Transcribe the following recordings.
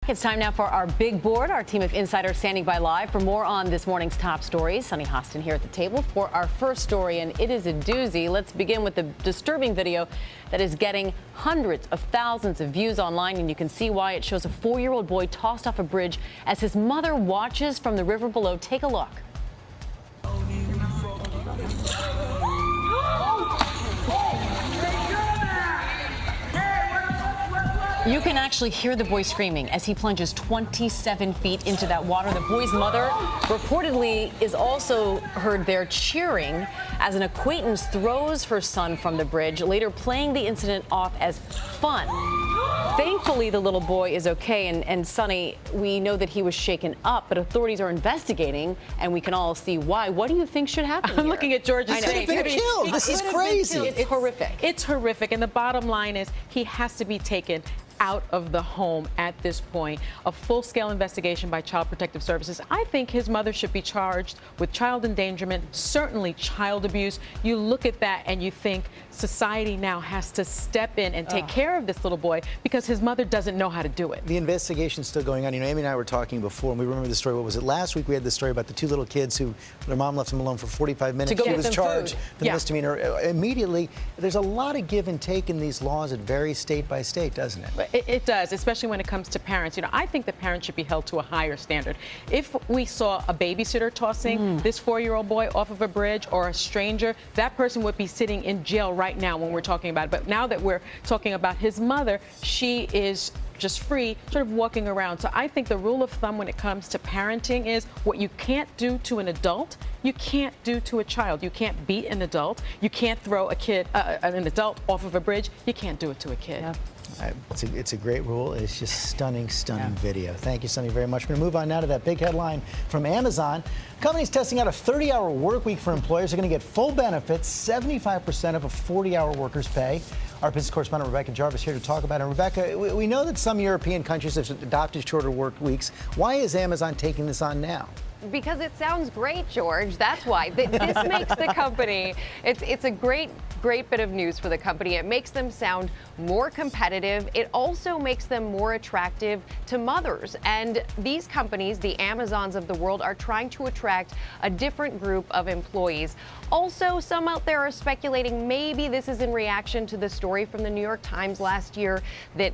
back. It's time now for our big board. Our team of insiders standing by live for more on this morning's top stories. Sunny Hostin here at the table for our first story, and it is a doozy. Let's begin with the disturbing video that is getting hundreds of thousands of views online, and you can see why. It shows a 4-year-old boy tossed off a bridge as his mother watches from the river below. Take a look. You can actually hear the boy screaming as he plunges 27 feet into that water. The boy's mother reportedly is also heard there cheering as an acquaintance throws her son from the bridge, later playing the incident off as fun. Thankfully, the little boy is okay, and Sunny, we know that he was shaken up, but authorities are investigating, and we can all see why. What do you think should happen I'm looking at George's face. He could have been killed. This is crazy. It's horrific. It's horrific, and the bottom line is he has to be taken out of the home at this point. A full-scale investigation by Child Protective Services. I think his mother should be charged with child endangerment, certainly child abuse. You look at that and you think society now has to step in and take care of this little boy because his mother doesn't know how to do it. The investigation's still going on. You know, Amy and I were talking before, and we remember the story. What was it? Last week we had the story about the 2 little kids who their mom left them alone for 45 minutes. To go she get was them charged food. for the misdemeanor. Immediately, there's a lot of give and take in these laws. It varies state by state, doesn't it? It does, especially when it comes to parents. You know, I think that parents should be held to a higher standard. If we saw a babysitter tossing this 4-year-old boy off of a bridge or a stranger, that person would be sitting in jail right now when we're talking about it. But now that we're talking about his mother, she is just free, sort of walking around. So I think the rule of thumb when it comes to parenting is what you can't do to an adult, you can't do to a child. You can't beat an adult. You can't throw an adult off of a bridge. You can't do it to a kid. Yeah. It's a great rule. It's just stunning video. Thank you, Sunny, very much. We're going to move on now to that big headline from Amazon. Companies testing out a 30-hour work week for employers are going to get full benefits, 75% of a 40-hour worker's pay. Our business correspondent Rebecca Jarvis here to talk about it. Rebecca, we know that some European countries have adopted shorter work weeks. Why is Amazon taking this on now? Because it sounds great, George. That's why. This makes the company, it's a great bit of news for the company. It makes them sound more competitive. It also makes them more attractive to mothers. And these companies, the Amazons of the world, are trying to attract a different group of employees. Also, some out there are speculating maybe this is in reaction to the story from the New York Times last year that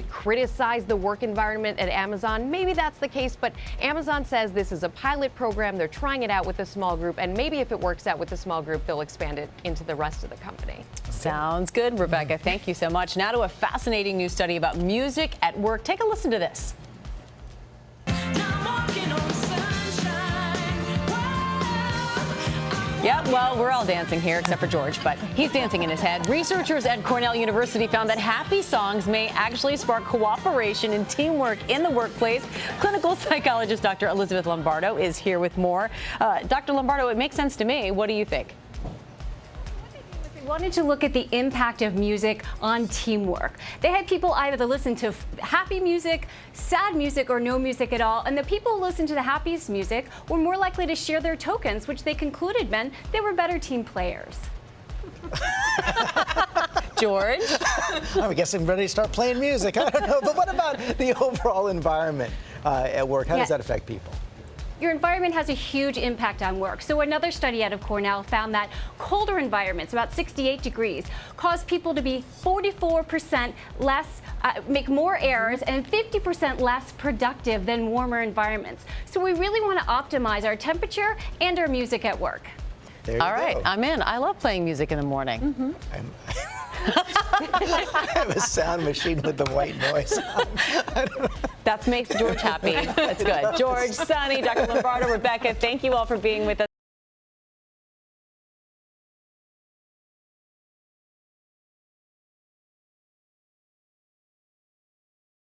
criticized the work environment at Amazon. Maybe that's the case, but Amazon says this is a pilot program. They're trying it out with a small group, and maybe if it works out with the small group, they'll expand it into the rest of the company. Sounds good, Rebecca. Thank you so much. Now to a fascinating new study about music at work. Take a listen to this. Yep, well, we're all dancing here except for George, but he's dancing in his head. Researchers at Cornell University found that happy songs may actually spark cooperation and teamwork in the workplace. Clinical psychologist Dr. Elizabeth Lombardo is here with more. Dr. Lombardo, it makes sense to me. What do you think? Wanted to look at the impact of music on teamwork. They had people either listen to happy music, sad music, or no music at all, and the people who listened to the happiest music were more likely to share their tokens, which they concluded meant they were better team players. George? I guess I'm ready to start playing music. I don't know, but what about the overall environment at work? How does that affect people? Your environment has a huge impact on work. So another study out of Cornell found that colder environments, about 68 degrees, cause people to be 44% less, make more errors and 50% less productive than warmer environments. So we really want to optimize our temperature and our music at work. All right, I'm in. I love playing music in the morning. I have a sound machine with the white noise. That makes George happy. That's good. George, Sunny, Dr. Lombardo, Rebecca, thank you all for being with us.